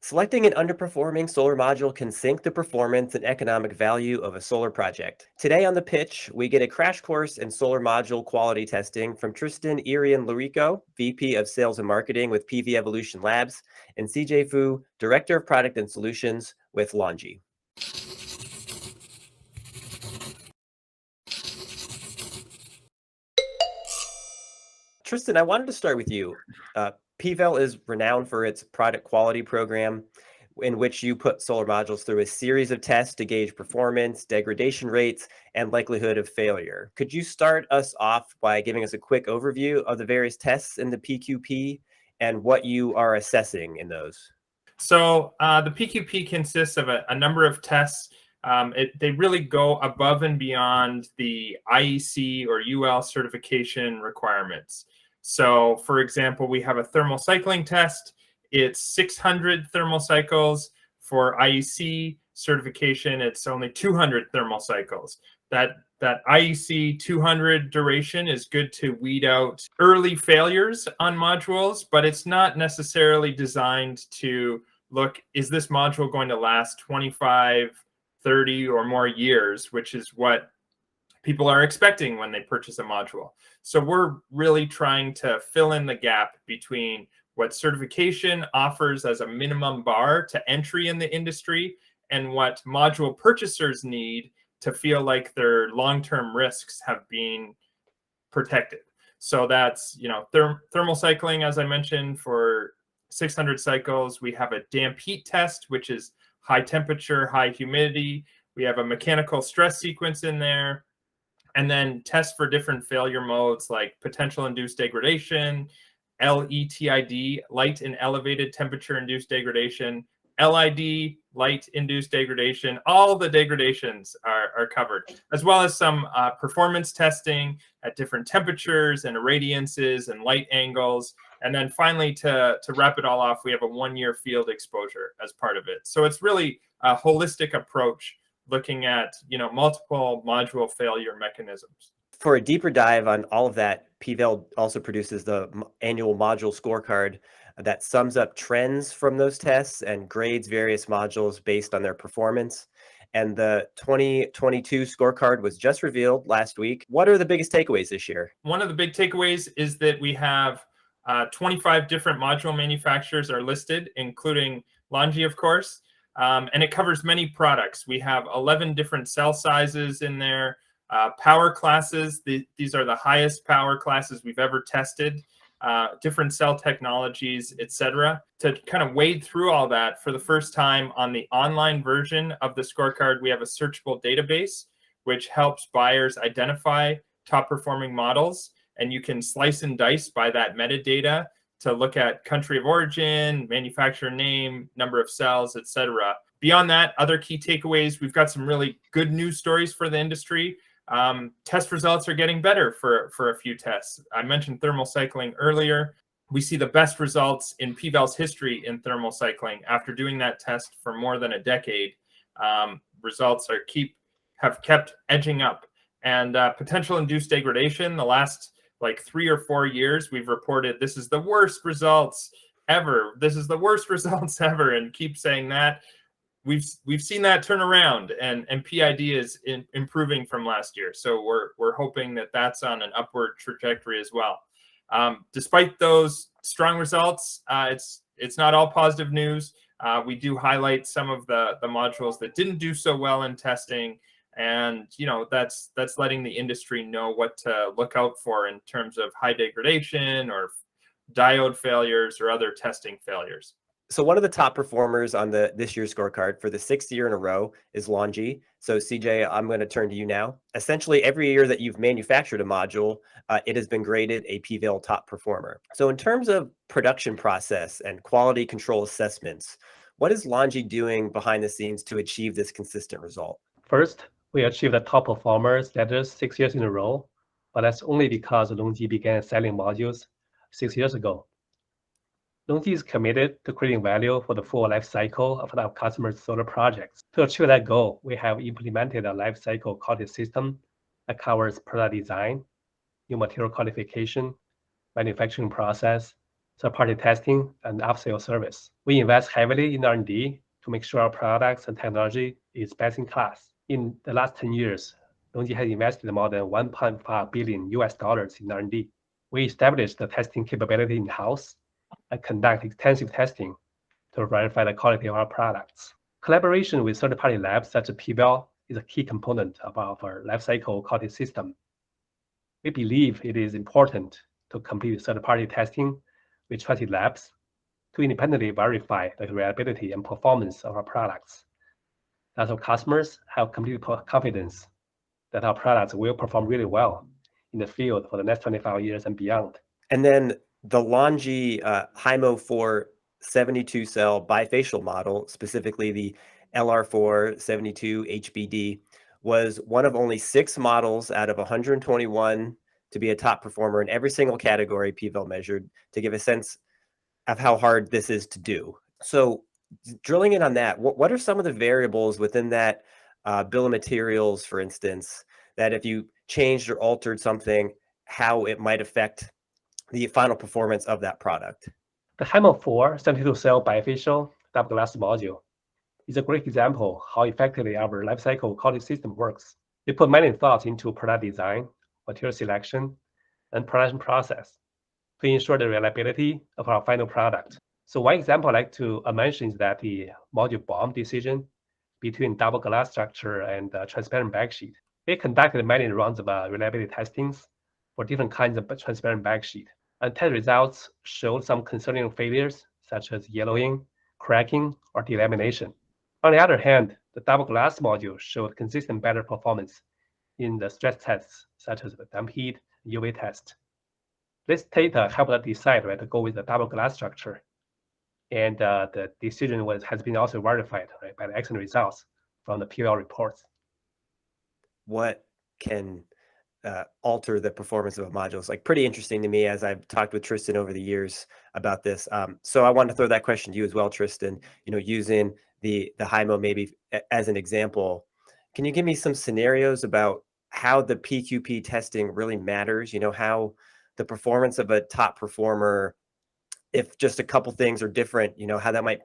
Selecting an underperforming solar module can sink the performance and economic value of a solar project. Today on The Pitch, we get a crash course in solar module quality testing from Tristan Erion-Lorico, VP of Sales and Marketing with PV Evolution Labs, and CJ Fu, Director of Product and Solutions with LONGi. Tristan, I wanted to start with you. PVEL is renowned for its product quality program, in which you put solar modules through a series of tests to gauge performance, degradation rates, and likelihood of failure. Could you start us off by giving us a quick overview of the various tests in the PQP and what you are assessing in those? So the PQP consists of a number of tests. They really go above and beyond the IEC or UL certification requirements. So, for example, we have a thermal cycling test. It's 600 thermal cycles. For IEC certification, it's only 200 thermal cycles. That IEC 200 duration is good to weed out early failures on modules, but it's not necessarily designed to look, is this module going to last 25, 30 or more years, which is what people are expecting when they purchase a module. So we're really trying to fill in the gap between what certification offers as a minimum bar to entry in the industry and what module purchasers need to feel like their long-term risks have been protected. So that's, thermal cycling, as I mentioned, for 600 cycles. We have a damp heat test, which is high temperature, high humidity. We have a mechanical stress sequence in there. And then tests for different failure modes like potential induced degradation, LETID, light and elevated temperature induced degradation, LID, light induced degradation. All the degradations are covered, as well as some performance testing at different temperatures and irradiances and light angles. And then finally, to wrap it all off, we have a 1-year field exposure as part of it. So it's really a holistic approach looking at multiple module failure mechanisms. For a deeper dive on all of that, PVEL also produces the annual Module Scorecard that sums up trends from those tests and grades various modules based on their performance. And the 2022 scorecard was just revealed last week. What are the biggest takeaways this year? One of the big takeaways is that we have 25 different module manufacturers are listed, including LONGi, of course. And it covers many products. We have 11 different cell sizes in there. Power classes, these are the highest power classes we've ever tested, different cell technologies, etc. To kind of wade through all that, for the first time on the online version of the scorecard, we have a searchable database, which helps buyers identify top performing models. And you can slice and dice by that metadata to look at country of origin, manufacturer name, number of cells, etc. Beyond that, other key takeaways, we've got some really good news stories for the industry. Test results are getting better for a few tests. I mentioned thermal cycling earlier. We see the best results in PVEL's history in thermal cycling. After doing that test for more than a decade, results have kept edging up. And potential induced degradation, the last 3 or 4 years, we've reported this is the worst results ever. This is the worst results ever, and keep saying that. We've seen that turn around, and PID is improving from last year. So we're hoping that that's on an upward trajectory as well. Despite those strong results, it's not all positive news. We do highlight some of the modules that didn't do so well in testing. And that's letting the industry know what to look out for in terms of high degradation or diode failures or other testing failures. So one of the top performers on this year's scorecard for the 6th year in a row is LONGi. So CJ, I'm going to turn to you now. Essentially, every year that you've manufactured a module, it has been graded a PVEL top performer. So in terms of production process and quality control assessments, what is LONGi doing behind the scenes to achieve this consistent result? First, we achieved the top performer status 6 years in a row, but that's only because LONGi began selling modules 6 years ago. LONGi is committed to creating value for the full life cycle of our customers' solar projects. To achieve that goal, we have implemented a life cycle quality system that covers product design, new material qualification, manufacturing process, third-party testing, and after-sale service. We invest heavily in R&D to make sure our products and technology is best in class. In the last 10 years, LONGi has invested more than $1.5 billion in R&D. We established the testing capability in-house and conduct extensive testing to verify the quality of our products. Collaboration with third-party labs such as PVEL is a key component of our lifecycle quality system. We believe it is important to complete third-party testing with trusted labs to independently verify the reliability and performance of our products. Thus, our customers have complete confidence that our products will perform really well in the field for the next 25 years and beyond. And then the LONGi HIMO 4 72-cell bifacial model, specifically the LR4 72 HBD, was one of only 6 models out of 121 to be a top performer in every single category PVEL measured, to give a sense of how hard this is to do. So drilling in on that, what are some of the variables within that bill of materials, for instance, that if you changed or altered something, how it might affect the final performance of that product? The HIMO 4 72-cell bifacial double glass module is a great example how effectively our lifecycle quality system works. We put many thoughts into product design, material selection, and production process to ensure the reliability of our final product. So one example I'd like to mention is that the module BOM decision between double glass structure and transparent backsheet. We conducted many rounds of reliability testings for different kinds of transparent backsheet. And test results showed some concerning failures, such as yellowing, cracking, or delamination. On the other hand, the double glass module showed consistent better performance in the stress tests, such as the damp heat UV test. This data helped us decide whether to go with the double glass structure. And the decision has been also verified by the excellent results from the PVEL reports. What can alter the performance of a module? It's like pretty interesting to me, as I've talked with Tristan over the years about this. So I wanted to throw that question to you as well, Tristan. Using the HIMO maybe as an example, can you give me some scenarios about how the PQP testing really matters? How the performance of a top performer, if just a couple things are different, how that might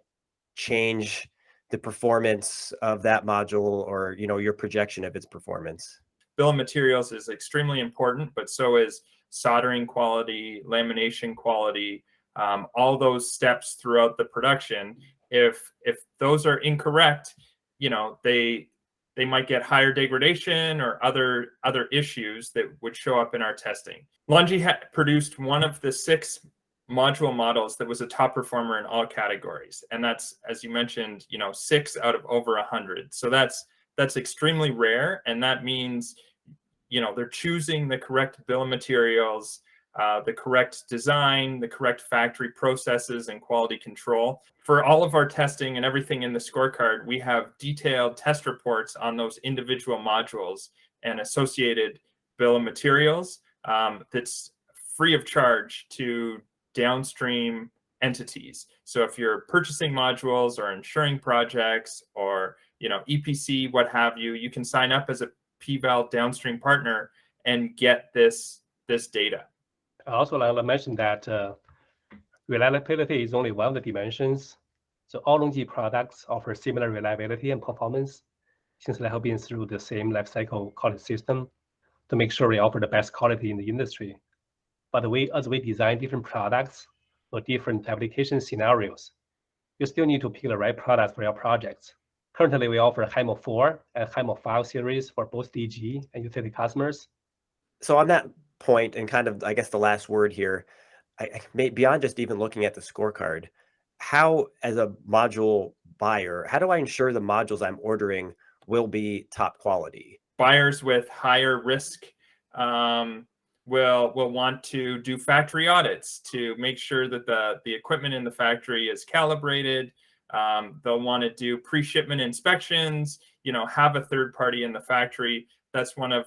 change the performance of that module, or your projection of its performance. Bill of materials is extremely important, but so is soldering quality, lamination quality, all those steps throughout the production. If those are incorrect, they might get higher degradation or other issues that would show up in our testing. LONGi had produced one of the 6 module models that was a top performer in all categories, and that's, as you mentioned, 6 out of over 100. So that's extremely rare, and that means they're choosing the correct bill of materials, the correct design, the correct factory processes and quality control. For all of our testing and everything in the scorecard, we have detailed test reports on those individual modules and associated bill of materials that's free of charge to downstream entities. So if you're purchasing modules or insuring projects or EPC, what have you, you can sign up as a PVEL downstream partner and get this data. I also like to mention that reliability is only one of the dimensions. So all LONGi products offer similar reliability and performance, since they have been through the same lifecycle quality system to make sure we offer the best quality in the industry. But as we design different products for different application scenarios, you still need to pick the right product for your projects. Currently, we offer HIMO 4 and HIMO 5 series for both DG and utility customers. So on that point, and kind of, I guess, the last word here, beyond just even looking at the scorecard, how, as a module buyer, how do I ensure the modules I'm ordering will be top quality? Buyers with higher risk will want to do factory audits to make sure that the equipment in the factory is calibrated. They'll want to do pre-shipment inspections, have a third party in the factory. That's one of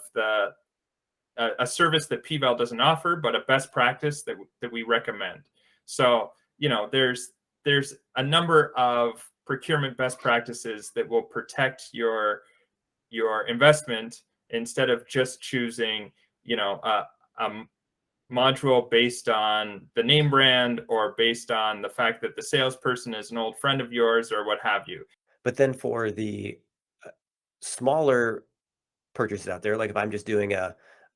a service that PVEL doesn't offer, but a best practice that we recommend. So, there's a number of procurement best practices that will protect your investment instead of just choosing, module based on the name brand or based on the fact that the salesperson is an old friend of yours or what have you. But then for the smaller purchases out there, like if I'm just doing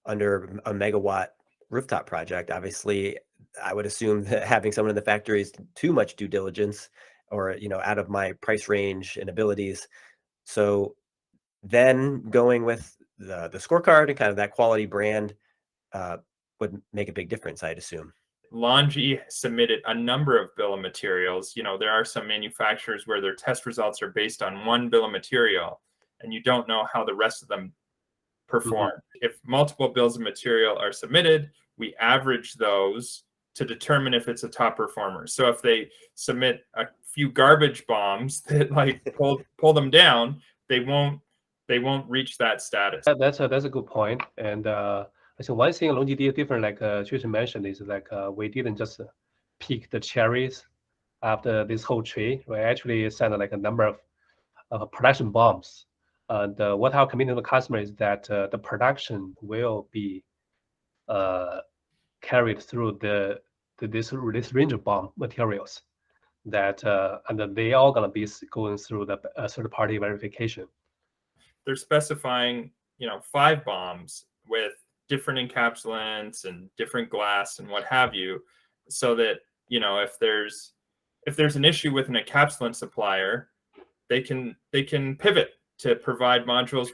under a megawatt rooftop project, obviously I would assume that having someone in the factory is too much due diligence, or out of my price range and abilities. So then going with the scorecard and kind of that quality brand would make a big difference, I'd assume. LONGi submitted a number of bill of materials. There are some manufacturers where their test results are based on one bill of material, and you don't know how the rest of them perform. If multiple bills of material are submitted, we average those to determine if it's a top performer. So if they submit a few garbage bombs that pull them down, they won't reach that status. That's a good point. And I think one thing LONGi did different, like Tristan mentioned, is like we didn't just pick the cherries after this whole tree. We actually sent like a number of production bombs. And what our commitment to the customer is that the production will be carried through this range of bomb materials that and they all gonna be going through the third-party verification. They're specifying 5 bombs with different encapsulants and different glass and what have you, so that if there's an issue with an encapsulant supplier, they can pivot to provide modules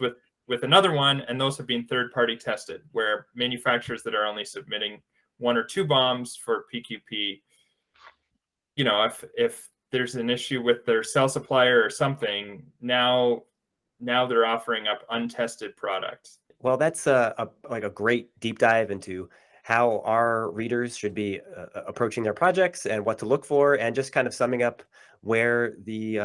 with another one, and those have been third-party tested, where manufacturers that are only submitting 1 or 2 bombs for PQP, if there's an issue with their cell supplier or something, now they're offering up untested products. Well, that's a great deep dive into how our readers should be approaching their projects and what to look for, and just kind of summing up where the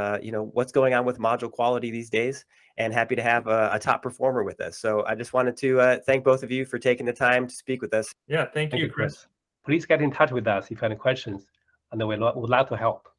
what's going on with module quality these days. And happy to have a top performer with us. So I just wanted to thank both of you for taking the time to speak with us. Yeah, thank you, Chris. Please get in touch with us if you have any questions, and we would love to help.